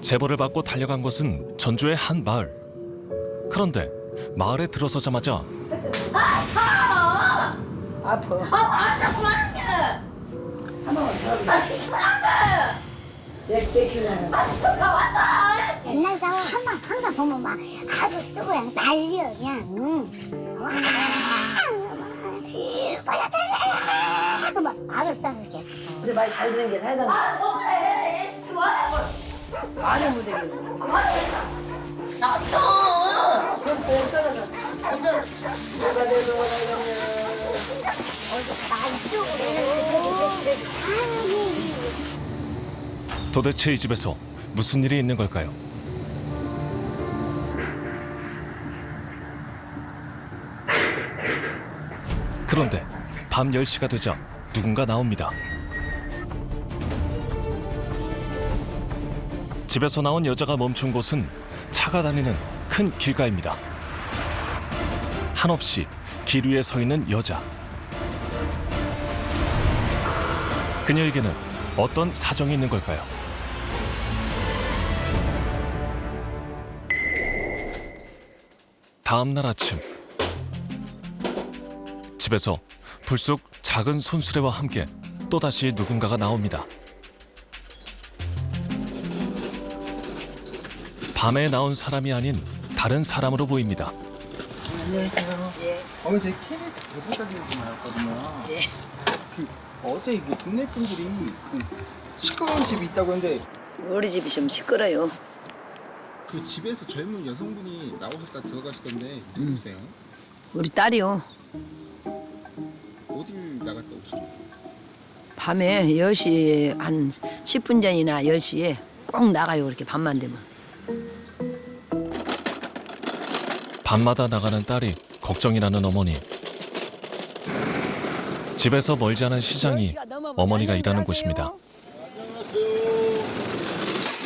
제보를 받고 달려간 곳은 전주의 한 마을. 그런데 마을에 들어서자마자 아파. 옛날 사람 한번 항상 보면 막 악을 쓰고 그냥 난리야 그냥. 막 악을 써게 이제 말 잘 듣는 게 살다. 많은 무대기. 도대체 이 집에서 무슨 일이 있는 걸까요? 그런데 밤 10시가 되자 누군가 나옵니다. 집에서 나온 여자가 멈춘 곳은 차가 다니는 큰 길가입니다. 한없이 길 위에 서 있는 여자. 그녀에게는 어떤 사정이 있는 걸까요? 다음 날 아침, 집에서 불쑥 작은 손수레와 함께 또다시 누군가가 나옵니다. 밤에 나온 사람이 아닌 다른 사람으로 보입니다. 어머니 저희 KBS 대보자기로 좀 나왔거든요. 예. 어제 그 동네 분들이 그 시끄러운 집이 있다고 했는데 우리 집이 좀 시끄러요. 그 집에서 젊은 여성분이 나오셨다 들어가시던데 누구세요? 우리 딸이요. 어딜 나갔다 오셨어요? 밤에 10시 한 10분 전이나 10시에 꼭 나가요. 그렇게 밤만 되면. 밤마다 나가는 딸이 걱정이라는 어머니. 집에서 멀지 않은 시장이 어머니가 일하는 곳입니다.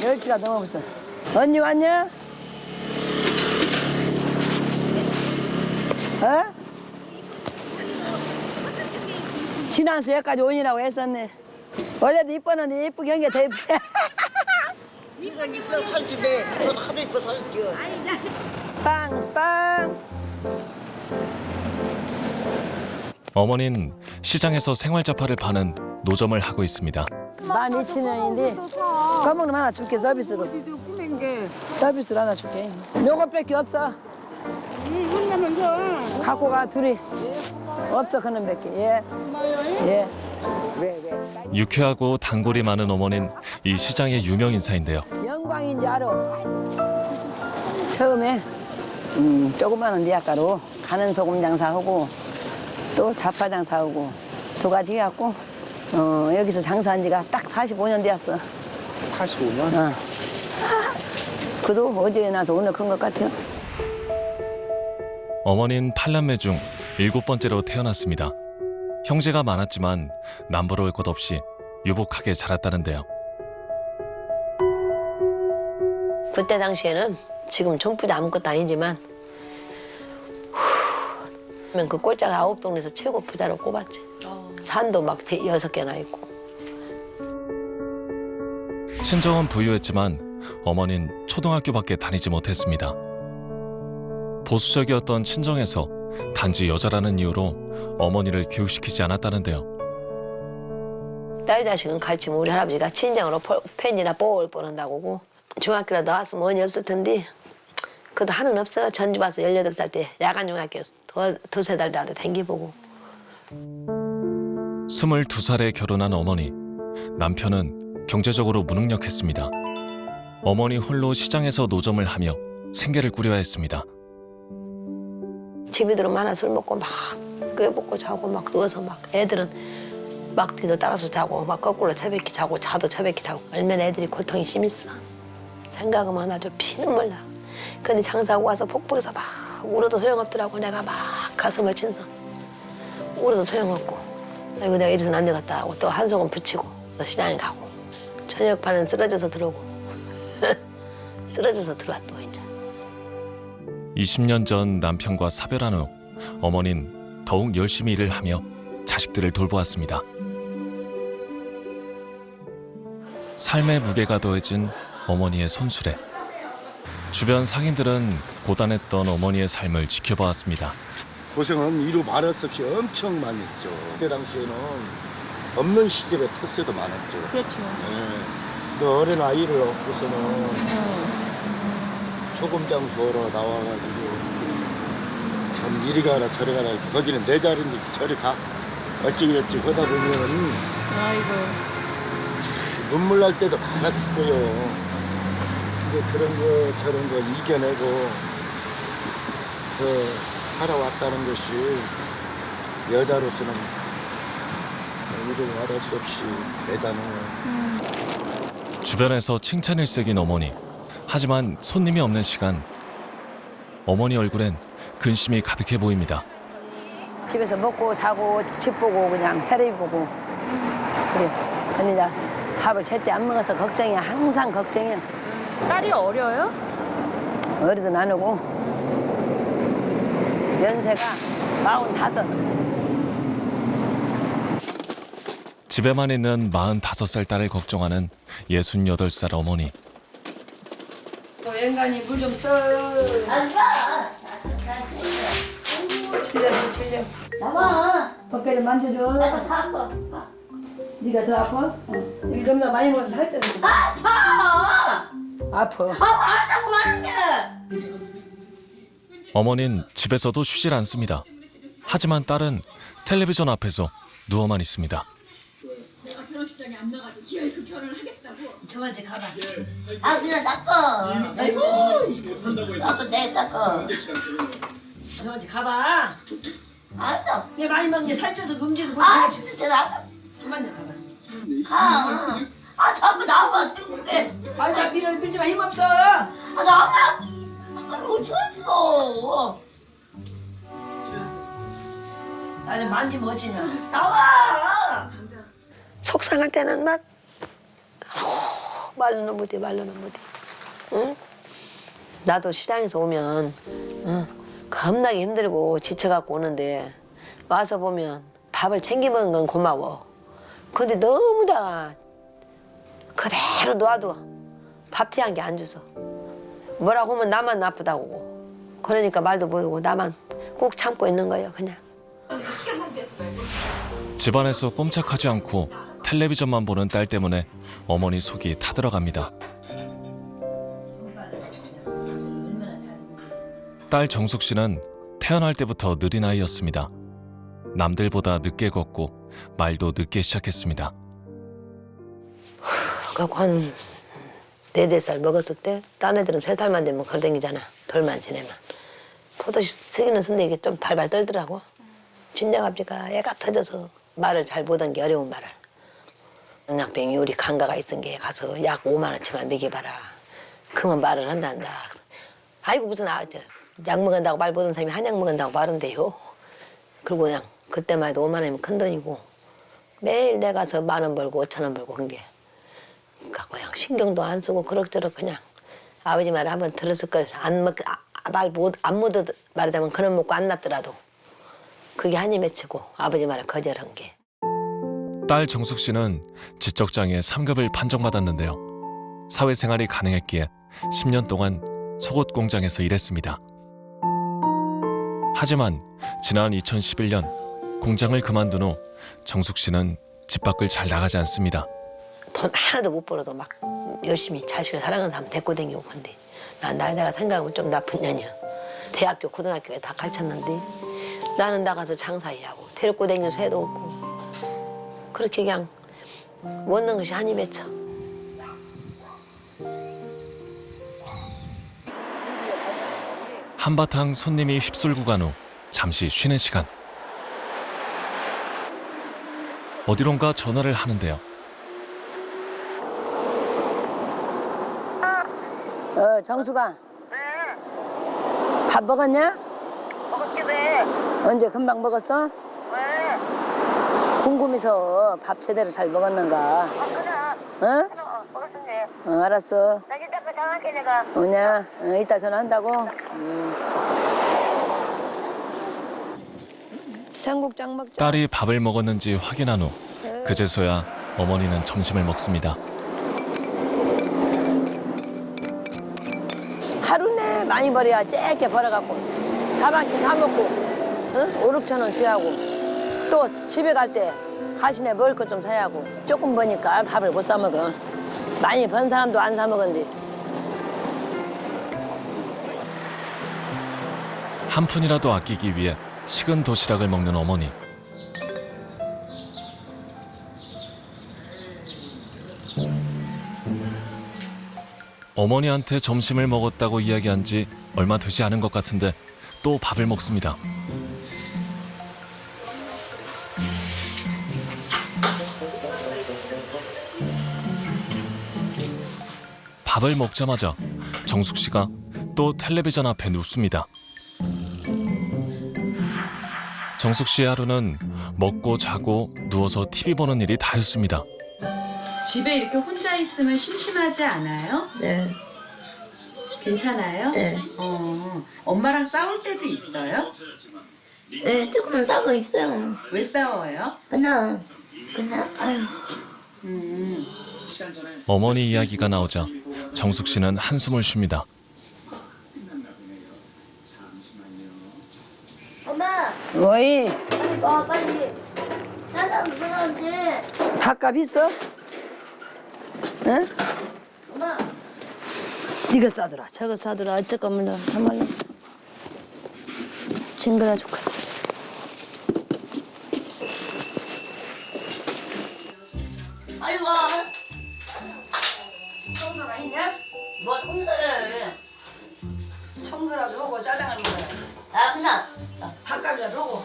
10시가 넘어버렸어. 언니 왔냐? 어? 지나서 여기까지 오니라고 했었네. 원래도 이뻤는데 이쁘게 한 게 더 이쁘네. 이건 이뻐 살찌네. 그건 하도 이뻐 살찌요. 빵빵. 어머니는 시장에서 생활잡화를 파는 노점을 하고 있습니다. 12,000원인데 검은 놈 하나 줄게 서비스로. 서비스로 하나 줄게. 요것밖에 없어. 갖고 가 둘이. 없어 그놈 밖에. 예. 예. 유쾌하고 단골이 많은 어머니는 이 시장의 유명 인사인데요. 영광인지 알아. 처음에 조그마한 대학가로 가는 소금 장사하고 또 잡화 장사하고 두 가지 해갖고 여기서 장사한 지가 딱 45년 되었어. 45년? 그도 어제 나서 오늘 큰 것 같아요. 어머니는 8남매 중 7번째로 태어났습니다. 형제가 많았지만 남부러울 것 없이 유복하게 자랐다는데요. 그때 당시에는 지금 정부도 아무것도 아니지만 그 꼴짜가 9동네에서 최고 부자로 꼽았지. 산도 막 6개나 있고. 친정은 부유했지만 어머니는 초등학교밖에 다니지 못했습니다. 보수적이었던 친정에서 단지 여자라는 이유로 어머니를 교육시키지 않았다는데요. 딸 자식은 가르치면 우리 할아버지가 친정으로 펜이나 볼 한다고 중학교로 나왔으면 원이 없을 텐데 그래도 하는 없어. 전주 와서 18살 때 야간 중학교 두세 달이라도 댕기보고. 22살에 결혼한 어머니. 남편은 경제적으로 무능력했습니다. 어머니 홀로 시장에서 노점을 하며 생계를 꾸려야 했습니다. 집이 들어오면 하나 술 먹고 막 꿰먹고 자고 막 누워서 막 애들은 막 뒤도 따라서 자고 막 거꾸로 처박히 자고 자도 처박히 자고 얼마나 애들이 고통이 심했어. 생각하면 아주 피눈물 나. 근데 장사하고 와서 폭포에서 막 울어도 소용없더라고. 내가 막 가슴을 친서 울어도 소용없고 아이고 내가 이래서는 안 되겠다 하고 또 한 소금 붙이고 또 시장에 가고 저녁반은 쓰러져서 들어오고 쓰러져서 들어와 또 이제. 20년 전 남편과 사별한 후 어머니는 더욱 열심히 일을 하며 자식들을 돌보았습니다. 삶의 무게가 더해진 어머니의 손수레. 주변 상인들은 고단했던 어머니의 삶을 지켜보았습니다. 고생은 이루 말할 수 없이 엄청 많이 했죠. 그때 당시에는 없는 시절에 텃세도 많았죠. 그렇죠. 그 어린 아이를 얻고서는 소금 장수하러 나와가지고 참 이리 가라 저리 가라 거기는 내 자리인데 저리 가 어찌저찌 하다 보면 아이고. 눈물 날 때도 많았을 거예요. 근데 그런 거 저런 거 이겨내고 그 살아왔다는 것이 여자로서는 이루 말할 수 없이 대단해요. 주변에서 칭찬일색인 어머니. 하지만 손님이 없는 시간, 어머니 얼굴엔 근심이 가득해 보입니다. 집에서 먹고 자고 집 보고 그냥 텔레비 보고 그래. 언니가 밥을 제때 안 먹어서 걱정이야. 항상 걱정이야. 딸이 어려요? 어리든 안 오고 연세가 45. 집에만 있는 45살 딸을 걱정하는 68살 어머니. 연간이 물 좀 써. 질렸어 질려. 나와. 벗게 좀 만져줘. 나도 다 아파. 네가 더 아파? 여기 너무나 많이 먹어서 살쪘어. 아파. 아파. 알았다고 말하네. 어머닌 집에서도 쉬질 않습니다. 하지만 딸은 텔레비전 앞에서 누워만 있습니다. 저한테 가봐. 아 그냥 닦아. 아이고. 닦아 내 닦아. 저한테 가봐. 알았어. 얘 많이 먹니 살쪄서 움직이는 거 아 진짜 제가 그만 좀 가봐. 가. 아 자꾸 나와 생각해. 아니 나 밀지 마 힘 없어. 아 나와. 아이고 추웠어. 나는 만지면 어찌냐. 나와. 속상할 때는 막 말로는 못해 말로는 못해. 응? 나도 시장에서 오면 겁나게 힘들고 지쳐갖고 오는데 와서 보면 밥을 챙겨 먹은 건 고마워. 근데 너무 다 그대로 놔둬. 밥티 한 개 안 줘서 뭐라고 하면 나만 나쁘다고. 그러니까 말도 못하고 나만 꼭 참고 있는 거예요 그냥. 집안에서 꼼짝하지 않고 텔레비전만 보는 딸 때문에 어머니 속이 타들어갑니다. 딸 정숙 씨는 태어날 때부터 느린 아이였습니다. 남들보다 늦게 걷고 말도 늦게 시작했습니다. 그래갖고 한 4-5살 먹었을 때 딴 애들은 3살만 되면 걸댕기잖아. 덜만 지내면. 포도시 쓰기는 쓴데 이게 좀 발발 떨더라고. 친정아버지가 애가 터져서 말을 잘 못한 게 어려운 말을. 영양병이 우리 간가가 있은 게 가서 약 5만 원치만 먹여봐라. 그러면 말을 한다. 그래서 아이고 무슨 약 먹은다고 말 못하는 사람이 한약 먹은다고 말은데요. 그리고 그냥 그때만 해도 5만 원이면 큰 돈이고 매일 내 가서 10,000원 벌고 5,000원 벌고 한 게. 그러니까 그냥 신경도 안 쓰고 그럭저럭 그냥 아버지 말을 한번 들었을 걸 안 묻어 말하자면 그런 먹고 안 났더라도 그게 한이 맺히고 아버지 말을 거절한 게. 딸 정숙 씨는 지적장애 3급을 판정받았는데요. 사회생활이 가능했기에 10년 동안 속옷 공장에서 일했습니다. 하지만 지난 2011년 공장을 그만둔 후 정숙 씨는 집 밖을 잘 나가지 않습니다. 돈 하나도 못 벌어도 막 열심히 자식을 사랑하는 사람 데리고 다니고 근데 내가 생각하면 좀 나쁜 년이야. 대학교 고등학교에 다 가르쳤는데 나는 나가서 장사해 하고 데리고 다니는 새도 없고 그렇게 그냥 먹는 것이 한이 맺혀. 한바탕 손님이 휩쓸고 간 후 잠시 쉬는 시간. 어디론가 전화를 하는데요. 정수가. 밥 먹었냐? 먹었지 왜? 언제 금방 먹었어? 왜? 궁금해서 밥 제대로 잘 먹었는가? 그래. 어? 먹었는데. 알았어. 나 이따 그 전화할게 내가. 오냐? 이따 전화한다고? 청국장 먹자. 딸이 밥을 먹었는지 확인한 후 그제서야 어머니는 점심을 먹습니다. 하루 내 많이 벌어야 쬐게 벌어갖고 밥 한 끼 사 먹고 응? 5, 6천 원 줘야 하고 또 집에 갈 때 가시네 먹을 것 좀 사야 하고 조금 버니까 밥을 못 사 먹어. 많이 번 사람도 안 사 먹은데 한 푼이라도 아끼기 위해 식은 도시락을 먹는 어머니. 어머니한테 점심을 먹었다고 이야기한 지 얼마 되지 않은 것 같은데 또 밥을 먹습니다. 밥을 먹자마자 정숙 씨가 또 텔레비전 앞에 눕습니다. 정숙 씨의 하루는 먹고 자고 누워서 TV 보는 일이 다였습니다. 집에 이렇게 혼자 있으면 심심하지 않아요? 네. 괜찮아요? 네. 엄마랑 싸울 때도 있어요? 네, 조금 싸고 있어요. 왜 싸워요? 그냥 아유. 어머니 이야기가 나오자 정숙 씨는 한숨을 쉽니다. 엄마, 어이 와 빨리 짜장 먹어야지. 밥값 있어? 응? 엄마. 이거 싸더라 저거 싸더라 어쩌고 몰라 참말로 징그러 죽겠어. 빨리 와. 청소가 있냐? 뭐 청소해? 청소라도 하고 짜장을 먹어야 야 그냥 밥값이라도 하고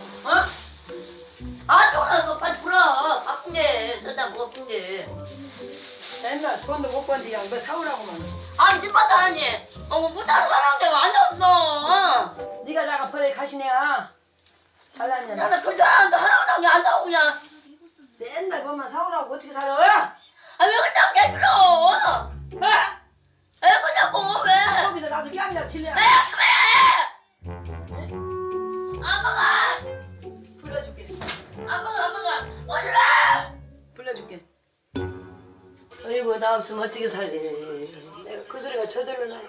아저나 너 빨리 불어. 바쁜 게 짜장 뭐 바쁜 게. 맨날 돈도 못 번지 그냥 뭐 사오라고만. 아 집마다 하니. 못 사는 사람한테 안 줬어. 네가 나가 버려 가시네야. 잘났냐? 나는 그 사람한테 하나하나 안 나오고 그냥. 맨날 뭐만 사오라고 어떻게 살아? 아 왜 그냥 깨들어? 왜 그냐고 왜? 거기서 나도 뺨이나 칠래. 아빠가 불러줄게. 아빠가 어디라? 불러줄게. 어이구 나 없으면 어떻게 살래? 내가 그 소리가 저절로 나.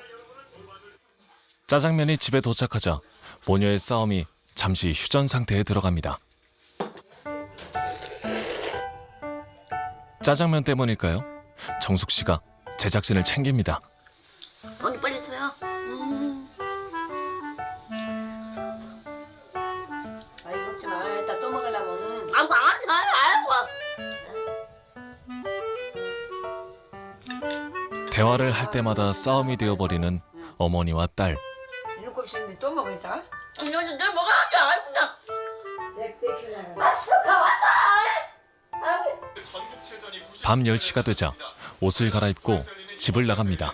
짜장면이 집에 도착하자 모녀의 싸움이 잠시 휴전 상태에 들어갑니다. 짜장면 때문일까요? 정숙 씨가 제작진을 챙깁니다. 언니 빨리 서요. 아이 먹지 마. 이따 또 먹으려면. 아이고 알았어 아이고. 대화를 할 때마다 싸움이 되어버리는 어머니와 딸. 일곱 시인데 또 먹어 이따. 이제 늘 먹어야지. 아이고 그냥. 내 왔어 가왔어. 밤 10시가 되자 옷을 갈아입고 집을 나갑니다.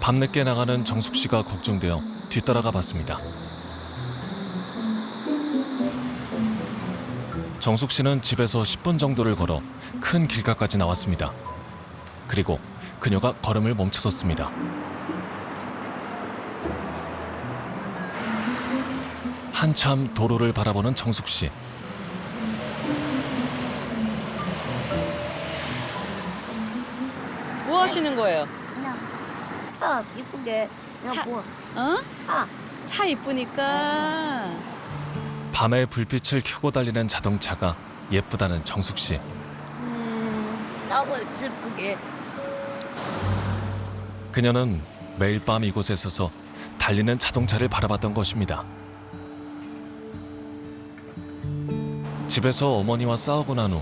밤늦게 나가는 정숙 씨가 걱정되어 뒤따라가 봤습니다. 정숙 씨는 집에서 10분 정도를 걸어 큰 길가까지 나왔습니다. 그리고 그녀가 걸음을 멈춰섰습니다. 한참 도로를 바라보는 정숙 씨. 뭐 하시는 거예요? 그냥 차 이쁘게 그냥 차. 뭐. 어? 차 이쁘니까. 밤에 불빛을 켜고 달리는 자동차가 예쁘다는 정숙 씨. 너무 슬프게. 그녀는 매일 밤 이곳에 서서 달리는 자동차를 바라봤던 것입니다. 집에서 어머니와 싸우고 난 후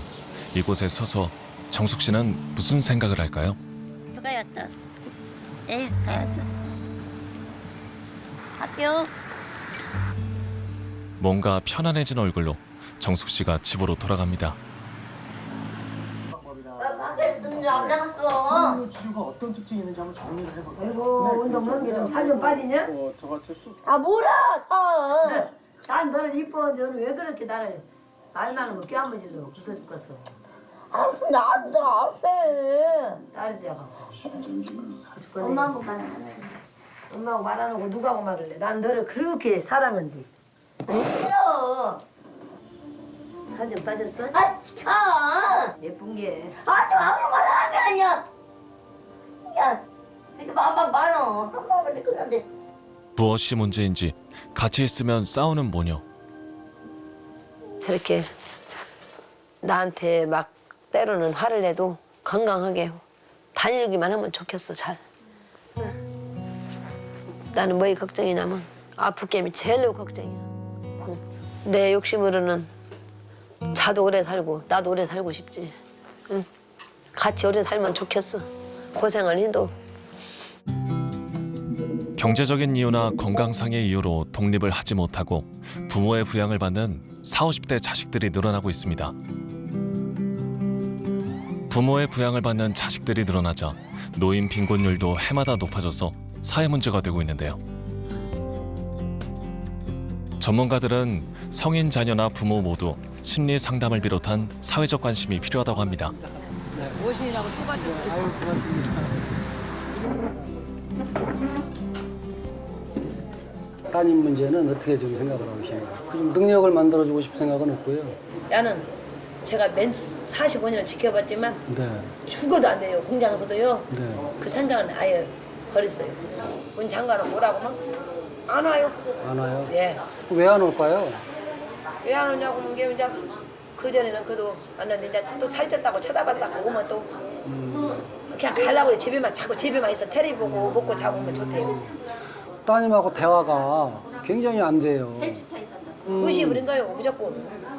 이곳에 서서 정숙 씨는 무슨 생각을 할까요? 가야겠다. 예, 가야죠. 할게요. 뭔가 편안해진 얼굴로 정숙 씨가 집으로 돌아갑니다. 나 밖에 좀안 나갔어. 치료가 어떤 특징이 있는지 한번 정리를 해볼까요? 아이고 운동한 게 좀 살 좀 빠지냐? 저 같은 쑥 아 뭐라? 차. 난 너를 이뻐하는데 너는 왜 그렇게 나를 말만 하면 껴안무질러 부숴 죽겠어. 아 나한테 앞에. 딸이 돼가고. 엄마하고 말 안 해. 엄마하고 말 안 하고 누가하고 말을 해. 난 너를 그렇게 사랑한대. 싫어. 살 좀 빠졌어? 아 차. 예쁜 게. 아 저 아무 말 하지 않냐. 야. 이게 마음만 많어. 한 마음을 그런데 무엇이 문제인지 같이 있으면 싸우는 모녀. 저렇게 나한테 막 때로는 화를 내도 건강하게 다니기만 하면 좋겠어, 잘. 나는 뭐이 걱정이냐면 아플 게임이 제일로 걱정이야. 내 욕심으로는 자도 오래 살고 나도 오래 살고 싶지. 같이 오래 살면 좋겠어. 고생을 해도. 경제적인 이유나 건강상의 이유로 독립을 하지 못하고 부모의 부양을 받는 40, 50대 자식들이 늘어나고 있습니다. 부모의 부양을 받는 자식들이 늘어나자 노인 빈곤율도 해마다 높아져서 사회 문제가 되고 있는데요. 전문가들은 성인 자녀나 부모 모두 심리 상담을 비롯한 사회적 관심이 필요하다고 합니다. 모신이라고 소가지고. 아유, 고맙습니다. 따님 문제는 어떻게 좀 생각을 하고 계십니까? 좀 능력을 만들어주고 싶은 생각은 없고요. 나는 제가 맨 45년을 지켜봤지만 네, 죽어도 안 돼요. 공장에서도요. 네. 그 생각은 아예 버렸어요. 문 잠가놓고 오라고 막 안 와요. 안 와요? 예. 왜 안 올까요? 왜 안 오냐고 하면 이제 그 전에는 그래도 왔는데 이제 또 살쪘다고 쳐다봤었고 오면 또 그냥 가려고 그래. 집에만 자꾸 집에만 있어. 테레비 보고 먹고 자고 오면 좋대요. 따님하고 대화가 굉장히 안 돼요. 무시부린 거예요. 무조건.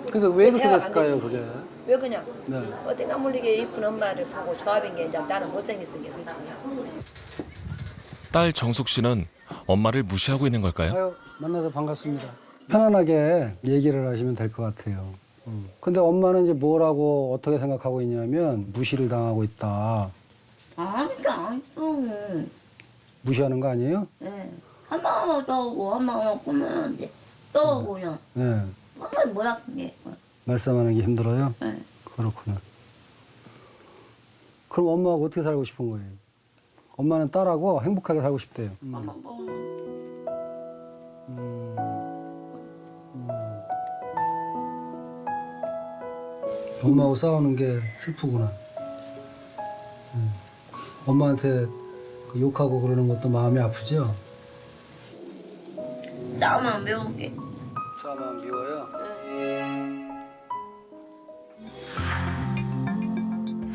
그러니까 왜 그렇게 대화가 안 됐을까요, 되지. 그게? 왜 그냥 네. 어딘가 모르게 이쁜 엄마를 보고 조합인 게 이제 나는 못생겼으니까 그렇지. 딸 정숙 씨는 엄마를 무시하고 있는 걸까요? 아유, 만나서 반갑습니다. 편안하게 얘기를 하시면 될 것 같아요. 근데 엄마는 이제 뭐라고 어떻게 생각하고 있냐면 무시를 당하고 있다. 아니까 안 써. 무시하는 거 아니에요? 네. 한 방울만 떠오고 한 방울만 꾸면는데 떠오고 그냥 네. 뭐라 그게. 말싸움하는 게 힘들어요? 네. 그렇구나. 그럼 엄마하고 어떻게 살고 싶은 거예요? 엄마는 딸하고 행복하게 살고 싶대요. 엄마하고 싸우는 게 슬프구나. 엄마한테 그 욕하고 그러는 것도 마음이 아프죠? 나만 매운게. 싸움하면 미워요?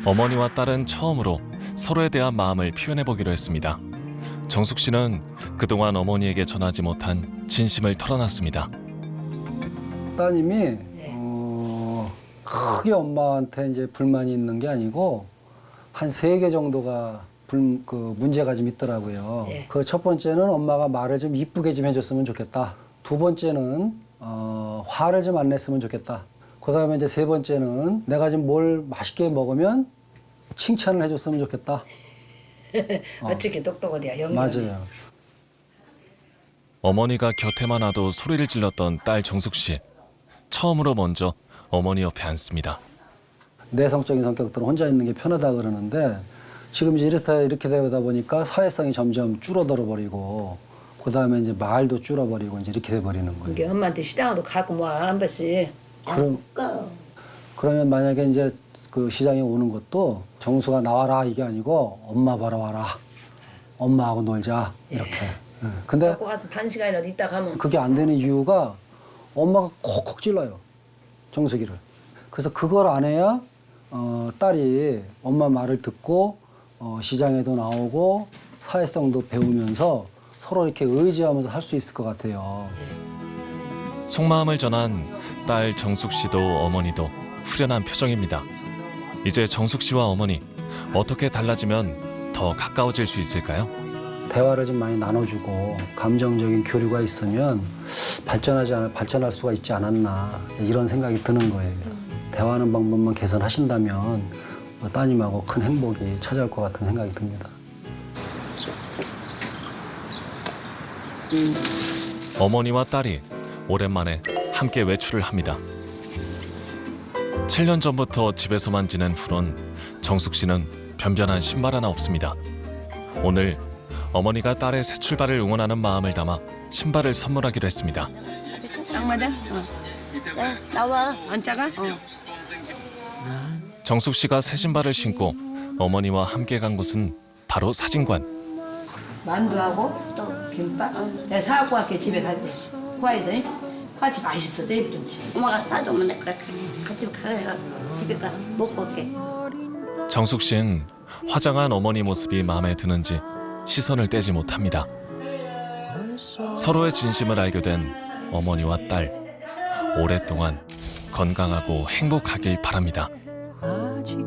어머니와 딸은 처음으로 서로에 대한 마음을 표현해보기로 했습니다. 정숙 씨는 그동안 어머니에게 전하지 못한 진심을 털어놨습니다. 따님이 크게 엄마한테 이제 불만이 있는 게 아니고 한 3개 정도가 문제가 좀 있더라고요. 네. 그 첫 번째는 엄마가 말을 좀 이쁘게 좀 해줬으면 좋겠다. 두 번째는 화를 좀 안 냈으면 좋겠다. 그다음에 이제 세 번째는 내가 좀 뭘 맛있게 먹으면 칭찬을 해줬으면 좋겠다. 어떻게 똑똑하대요. 영감이. 맞아요. 어머니가 곁에만 와도 소리를 질렀던 딸 정숙 씨. 처음으로 먼저 어머니 옆에 앉습니다. 내성적인 성격들은 혼자 있는 게 편하다 그러는데 지금 이제 이렇게 되다 보니까 사회성이 점점 줄어들어 버리고 그다음에 이제 말도 줄어버리고 이제 이렇게 돼 버리는 거예요. 이게 엄마한테 시장도 가고 뭐 한 번씩. 그러면 만약에 이제 그 시장에 오는 것도 정수가 나와라 이게 아니고 엄마 보러 와라. 엄마하고 놀자 이렇게. 예. 근데 갖고 가서 반 시간이라도 있다 가면 그게 안 되는 이유가 엄마가 콕콕 찔러요. 정수기를. 그래서 그걸 안 해야 딸이 엄마 말을 듣고 시장에도 나오고 사회성도 배우면서 서로 이렇게 의지하면서 할 수 있을 것 같아요. 속마음을 전한 딸 정숙 씨도 어머니도 후련한 표정입니다. 이제 정숙 씨와 어머니 어떻게 달라지면 더 가까워질 수 있을까요? 대화를 좀 많이 나눠주고 감정적인 교류가 있으면 발전할 수가 있지 않았나 이런 생각이 드는 거예요. 대화하는 방법만 개선하신다면 따님하고 큰 행복이 찾아올 것 같은 생각이 듭니다. 어머니와 딸이 오랜만에 함께 외출을 합니다. 7년 전부터 집에서만 지낸 후론 정숙 씨는 변변한 신발 하나 없습니다. 오늘 어머니가 딸의 새 출발을 응원하는 마음을 담아 신발을 선물하기로 했습니다. 딱 맞아? 네, 나와. 안 작아? 정숙 씨가 새 신발을 신고 어머니와 함께 간 곳은 바로 사진관. 만두하고 또 김밥. 내가 사갖고 갈게 집에 갈 때. 화에서 화치 맛있어. 제일든지. 엄마가 사주면 내가 같이 가서 집에 먹고 올게. 정숙 씨는 화장한 어머니 모습이 마음에 드는지 시선을 떼지 못합니다. 서로의 진심을 알게 된 어머니와 딸. 오랫동안 건강하고 행복하길 바랍니다. 아직